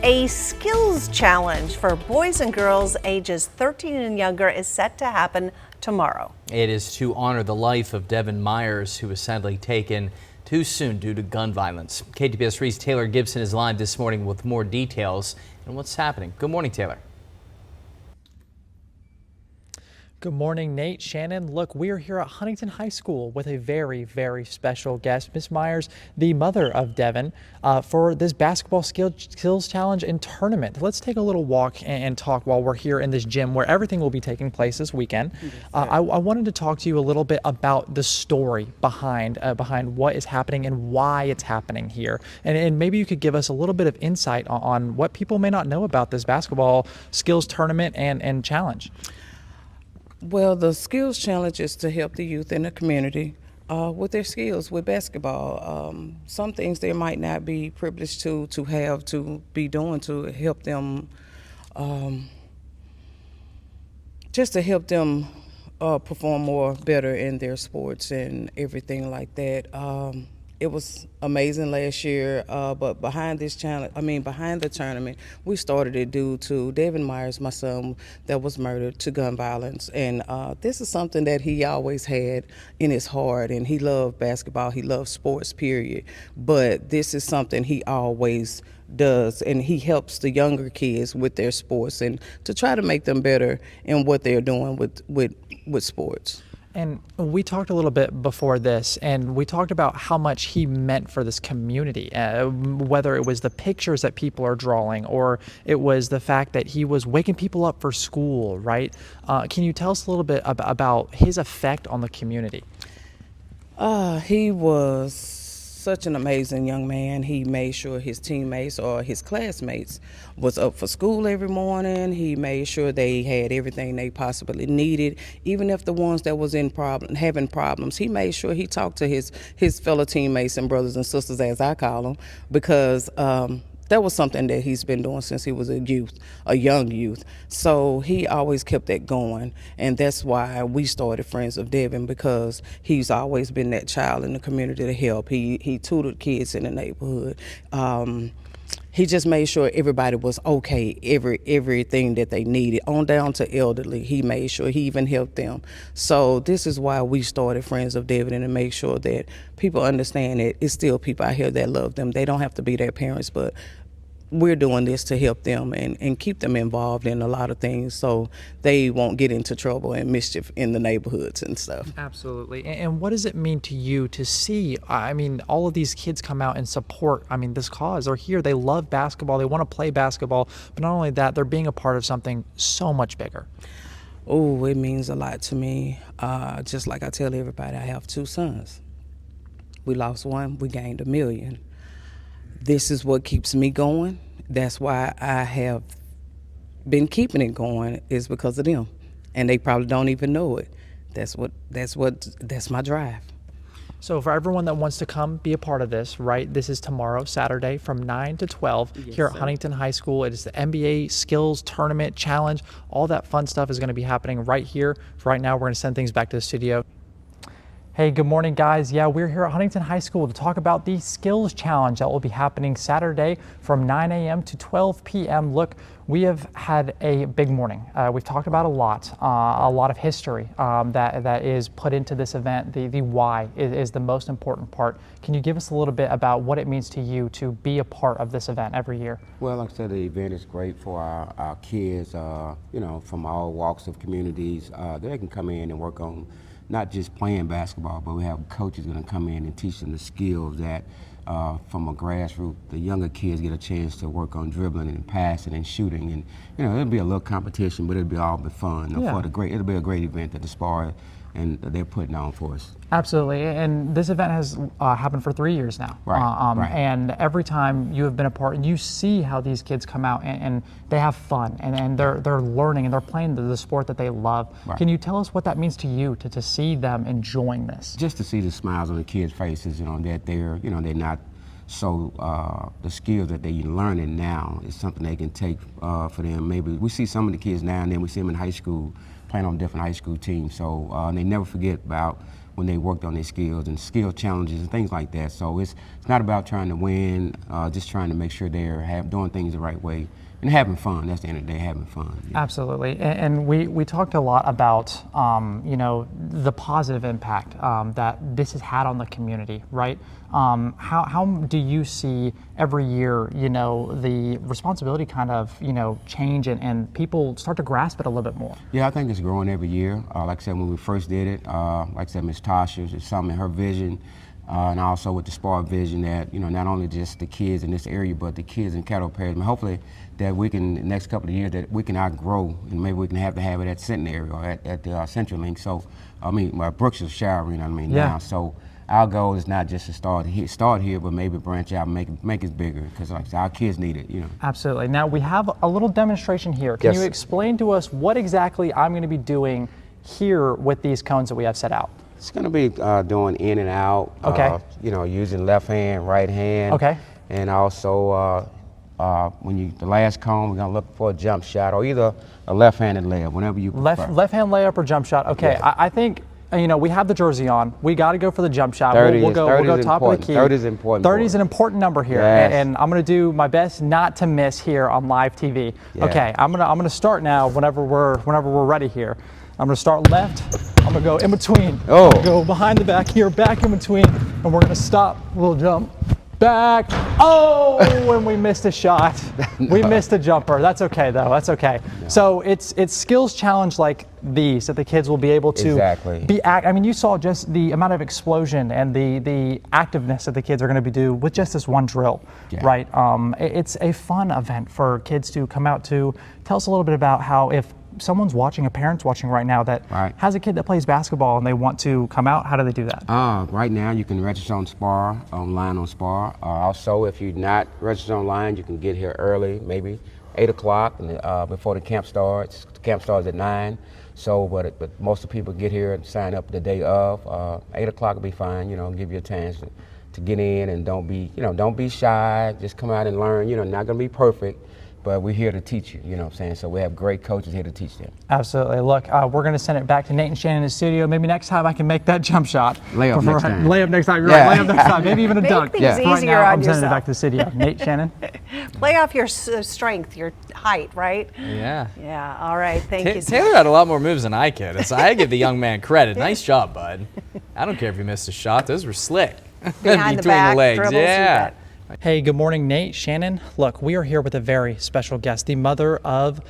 A skills challenge for boys and girls ages 13 and younger is set to happen tomorrow. It is to honor the life of Devin Myers, who was sadly taken too soon due to gun violence. KTPS 3's Taylor Gibson is live this morning with more details and what's happening. Good morning, Taylor. Good morning, Nate, Shannon. Look, we are here at Huntington High School with a very, very special guest, Miss Myers, the mother of Devin, for this basketball skills challenge and tournament. Let's take a little walk and talk while we're here in this gym where everything will be taking place this weekend. I wanted to talk to you a little bit about the story behind what is happening and why it's happening here. And maybe you could give us a little bit of insight on what people may not know about this basketball skills tournament and challenge. Well, the skills challenge is to help the youth in the community with their skills with basketball. Some things they might not be privileged to have to be doing to help them, just to help them perform better in their sports and everything like that. It was amazing last year, but behind the tournament, we started it due to Devin Myers, my son, that was murdered to gun violence. And this is something that he always had in his heart, and he loved basketball, he loved sports, period. But this is something he always does, and he helps the younger kids with their sports and to try to make them better in what they're doing with sports. And we talked a little bit before this, and we talked about how much he meant for this community, whether it was the pictures that people are drawing or it was the fact that he was waking people up for school, right? Can you tell us a little bit about his effect on the community? He was such an amazing young man. He made sure his teammates or his classmates was up for school every morning. He made sure they had everything they possibly needed, even if the ones that was having problems. He made sure he talked to his fellow teammates and brothers and sisters, as I call them, because that was something that he's been doing since he was a young youth. So he always kept that going, and that's why we started Friends of Devin, because he's always been that child in the community to help. He tutored kids in the neighborhood. He just made sure everybody was okay, everything that they needed, on down to elderly. He made sure he even helped them. So this is why we started Friends of Devin, and to make sure that people understand that it's still people out here that love them. They don't have to be their parents, but we're doing this to help them and keep them involved in a lot of things so they won't get into trouble and mischief in the neighborhoods and stuff. Absolutely. And what does it mean to you to see, all of these kids come out and support, this cause? They're here, they love basketball, they want to play basketball, but not only that, they're being a part of something so much bigger. Oh, it means a lot to me. Just like I tell everybody, I have two sons. We lost one, we gained 1 million. This is what keeps me going. That's why I have been keeping it going, is because of them. And they probably don't even know it. That's my drive. So for everyone that wants to come be a part of this, right? This is tomorrow, Saturday, from 9 to 12 here at Huntington High School. It is the NBA Skills Tournament Challenge. All that fun stuff is going to be happening right here. For right now, we're going to send things back to the studio. Hey, good morning, guys. Yeah, we're here at Huntington High School to talk about the Skills Challenge that will be happening Saturday from 9 a.m. to 12 p.m. Look, we have had a big morning. We've talked about a lot of history that is put into this event. The why is the most important part. Can you give us a little bit about what it means to you to be a part of this event every year? Well, like I said, the event is great for our kids, from all walks of communities. They can come in and work on not just playing basketball, but we have coaches going to come in and teach them the skills that from a grassroots, the younger kids get a chance to work on dribbling and passing and shooting. And, it'll be a little competition, but it'll be all but fun. Yeah. It'll be a great event that the SPAR and they're putting on for us. Absolutely, and this event has happened for 3 years now. Right. And every time you have been a part, you see how these kids come out and they have fun and they're learning and they're playing the sport that they love. Right. Can you tell us what that means to you to see them enjoying this? Just to see the smiles on the kids' faces, that they're not so the skills that they're learning now is something they can take for them. Maybe we see some of the kids now and then we see them in high school playing on different high school teams, so they never forget about when they worked on their skills and skill challenges and things like that. So it's not about trying to win, just trying to make sure they're doing things the right way and having fun. That's the end of the day, having fun. Yeah. Absolutely, and we talked a lot about the positive impact that this has had on the community, right? How do you see every year, the responsibility kind of change and people start to grasp it a little bit more? Yeah, I think it's growing every year. Like I said, when we first did it, like I said, Ms. Tasha, there's something in her vision. And also with the SPARK vision that, not only just the kids in this area, but the kids in Caddo Parish. Hopefully that we can, the next couple of years, that we can outgrow, and maybe we can have it at Centenary or at the Central Link. So, Brooks is showering, now. So our goal is not just to start here, but maybe branch out and make it bigger, because like I said, our kids need it, Absolutely. Now we have a little demonstration here. Can Yes. you explain to us what exactly I'm going to be doing here with these cones that we have set out? It's going to be doing in and out, Okay. Using left hand, right hand. Okay. And also, the last cone, we're going to look for a jump shot or either a left-handed layup, whenever you prefer. Left hand layup or jump shot. Okay, Yeah. I think we have the jersey on. We got to go for the jump shot. 30 We'll go is top of the important. key. 30 is important. 30 is an important number here, Yes. and I'm going to do my best not to miss here on live TV. Yeah. Okay, I'm gonna start now. Whenever we're ready here, I'm going to start left. I'm going to go in between. Oh. I'm gonna go behind the back here, back in between, and we're going to stop. Little jump. Back. Oh, and we missed a shot. We missed a jumper. That's okay though. That's okay. No. So it's skills challenge like these that the kids will be able to Exactly. you saw just the amount of explosion and the activeness that the kids are going to be do with just this one drill, Yeah. right? It's a fun event for kids to come out to. Tell us a little bit about how if someone's watching, a parent's watching right now that Right. has a kid that plays basketball and they want to come out, how do they do that? Right now, you can register on SPAR, online on SPAR. Also, if you're not registered online, you can get here early, maybe 8 o'clock before the camp starts. The camp starts at 9. So, but most of the people get here and sign up the day of. 8 o'clock will be fine, give you a chance to get in, and don't be shy. Just come out and learn. Not gonna be perfect, but we're here to teach you, what I'm saying? So we have great coaches here to teach them. Absolutely. Look, we're going to send it back to Nate and Shannon in the studio. Maybe next time I can make that jump shot. Layup next time. Layup next time. You're Yeah. right. Layup next time. Maybe even a Make dunk. things Yeah. Right easier now, on I'm sending it yourself. back to the studio. Nate, Shannon. Play off your strength, your height, right? Yeah. Yeah, all right, thank you so Taylor much. had a lot more moves than I could. So I give the young man credit. Nice job, bud. I don't care if you missed a shot. Those were slick. Behind the Between back, the legs. dribbles, you Yeah. bet. Hey, good morning, Nate, Shannon. Look, we are here with a very special guest, the mother of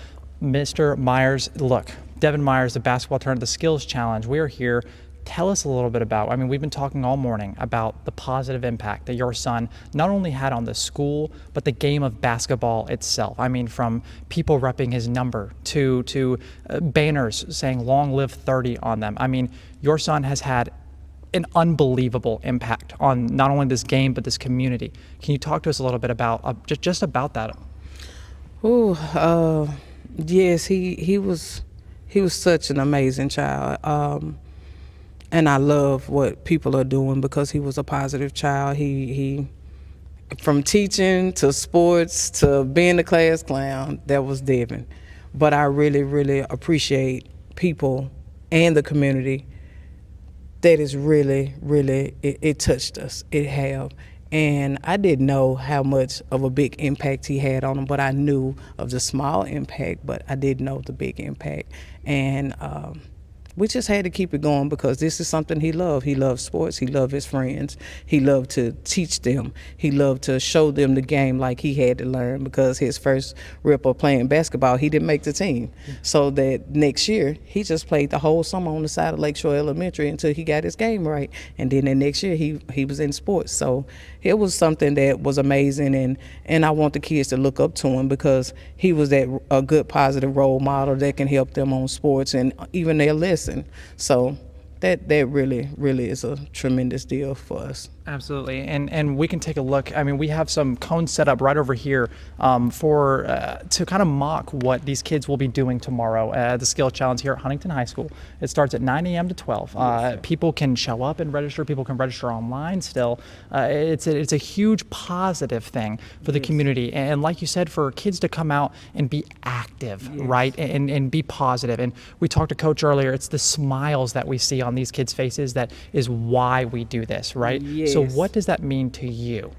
Mr. Myers. Look, Devin Myers, the basketball tournament, the skills challenge. We are here. Tell us a little bit about, we've been talking all morning about the positive impact that your son not only had on the school, but the game of basketball itself. From people repping his number to banners saying long live 30 on them. Your son has had an unbelievable impact on not only this game, but this community. Can you talk to us a little bit about just about that? Ooh, yes, he was such an amazing child. And I love what people are doing because he was a positive child. He from teaching to sports to being the class clown, that was Devin. But I really, really appreciate people and the community that is really, really, it touched us. It have. And I didn't know how much of a big impact he had on them, but I knew of the small impact, but I didn't know the big impact. And we just had to keep it going because this is something he loved. He loved sports. He loved his friends. He loved to teach them. He loved to show them the game like he had to learn because his first rip of playing basketball, he didn't make the team. So that next year, he just played the whole summer on the side of Lakeshore Elementary until he got his game right. And then the next year, he was in sports. So it was something that was amazing. And I want the kids to look up to him because he was a good, positive role model that can help them on sports and even their lesson. So that really, really is a tremendous deal for us. Absolutely, and we can take a look. I mean, we have some cones set up right over here to kind of mock what these kids will be doing tomorrow at the Skills Challenge here at Huntington High School. It starts at 9 a.m. to 12. People can show up and register. People can register online still. It's a huge positive thing for the community, and like you said, for kids to come out and be active, right, and be positive. And we talked to Coach earlier. It's the smiles that we see on these kids' faces that is why we do this, right? Yes. So what does that mean to you?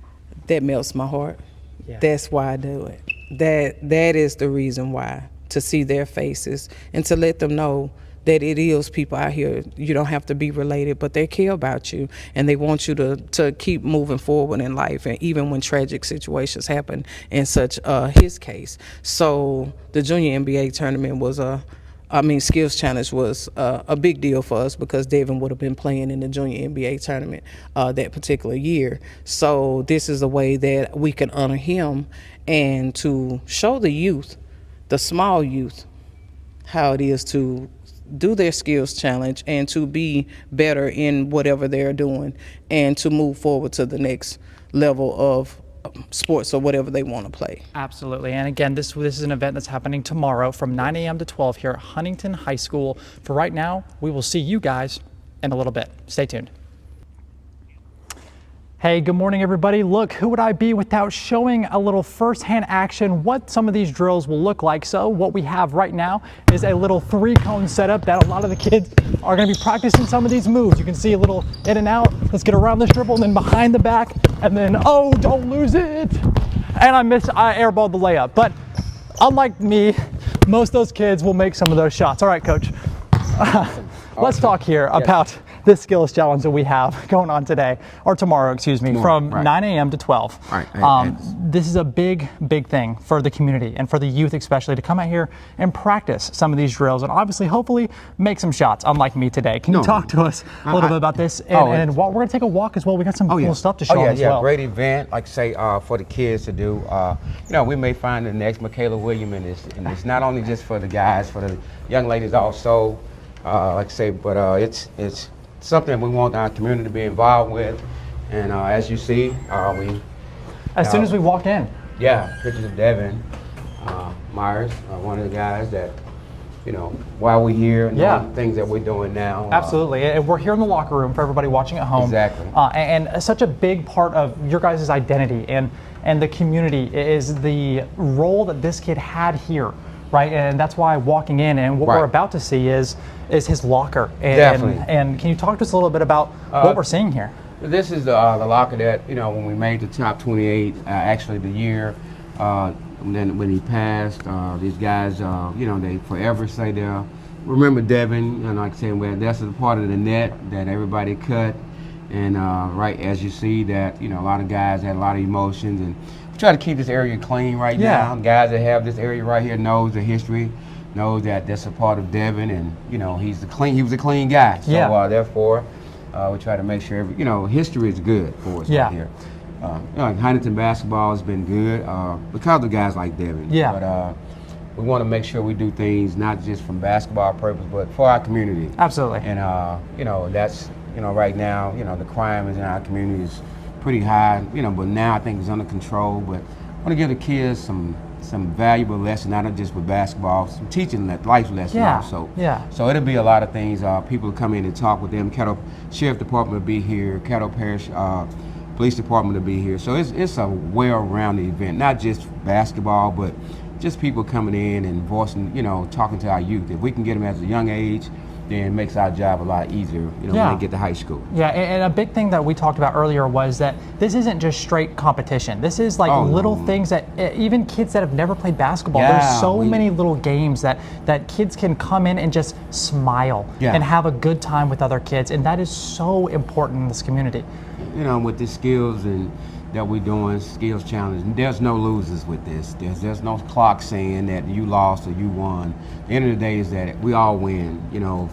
That melts my heart. Yeah. That's why I do it. That is the reason why, to see their faces and to let them know that it is people out here. You don't have to be related, but they care about you and they want you to keep moving forward in life, and even when tragic situations happen in such his case. So the Junior NBA tournament was Skills Challenge was a big deal for us because Devin would have been playing in the Junior NBA tournament that particular year. So this is a way that we can honor him and to show the youth, the small youth, how it is to do their Skills Challenge and to be better in whatever they're doing and to move forward to the next level of sports or whatever they want to play. Absolutely. And again, this is an event that's happening tomorrow from 9 a.m. to 12 here at Huntington High School. For right now, we will see you guys in a little bit. Stay tuned. Hey, good morning, everybody. Look, who would I be without showing a little firsthand action what some of these drills will look like? So what we have right now is a little 3-cone setup that a lot of the kids are going to be practicing some of these moves. You can see a little in and out. Let's get around this dribble and then behind the back, and then, oh, don't lose it. And I airballed the layup. But unlike me, most of those kids will make some of those shots. All right, Coach. Let's talk here about this Skills Challenge that we have going on today, or tomorrow, excuse me, from 9 a.m. to 12. Right. This is a big thing for the community and for the youth especially to come out here and practice some of these drills and obviously, hopefully, make some shots, unlike me today. Can you talk to us a little bit about this? And we're going to take a walk as well. We got some cool stuff to show them as well. Great event, like say, for the kids to do. We may find the next Michaela Williams in this, and it's not only just for the guys, for the young ladies also, like I say, but it's something we want our community to be involved with, and as you see, as soon as we walk in. Yeah, pictures of Devin Myers, one of the guys that, while we're here, and the things that we're doing now. Absolutely, and we're here in the locker room for everybody watching at home. Exactly. And such a big part of your guys' identity and the community is the role that this kid had here. Right, and that's why walking in and what we're about to see is his locker. Definitely. And can you talk to us a little bit about what we're seing here? This is the locker that, when we made the top 28, actually the year, and then when he passed, these guys, they forever say they'll remember Devin, and like saying, well, that's a part of the net that everybody cut. And right, as you see that, a lot of guys had a lot of emotions, and we try to keep this area clean right now. Guys that have this area right here knows the history, knows that that's a part of Devin, and he was a clean guy. So therefore, we try to make sure history is good for us right here. Huntington basketball has been good because of guys like Devin. But we want to make sure we do things not just from basketball purpose, but for our community. Absolutely. And that's right now the crime in our community is pretty high, but now I think it's under control. But I want to give the kids some valuable lessons, not just with basketball, some teaching life lessons also. So it'll be a lot of things. People come in and talk with them. Caddo Sheriff Department will be here. Caddo Parish Police Department will be here. So it's a well-rounded event, not just basketball, but just people coming in and voicing, talking to our youth. If we can get them at a young age, then it makes our job a lot easier, when they get to high school. Yeah, and a big thing that we talked about earlier was that this isn't just straight competition. This is like little things that even kids that have never played basketball, there's so many little games that kids can come in and just smile and have a good time with other kids, and that is so important in this community. With the skills and that we're doing, Skills Challenge, there's no losers with this. There's no clock saying that you lost or you won. The end of the day is that we all win,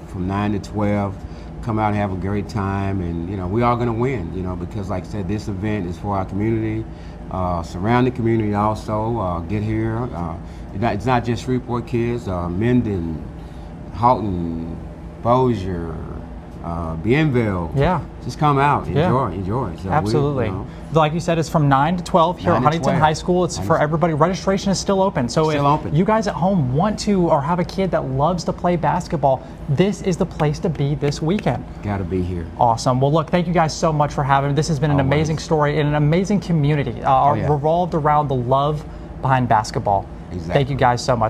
from 9 to 12, come out and have a great time, and we all gonna win, because like I said, this event is for our community, surrounding community also, get here. It's not just Shreveport kids, Minden, Houghton, Bossier, Bienville. Yeah. Just come out, Yeah. enjoy. So Absolutely. Like you said, it's from 9 to 12 here 9 at to Huntington 12. High School. It's for everybody. Registration is still open. So Still if open. you guys at home want to or have a kid that loves to play basketball, this is the place to be this weekend. Got to be here. Awesome. Well, look, thank you guys so much for having me. This has been an Always. amazing story and an amazing community Yeah. revolved around the love behind basketball. Exactly. Thank you guys so much.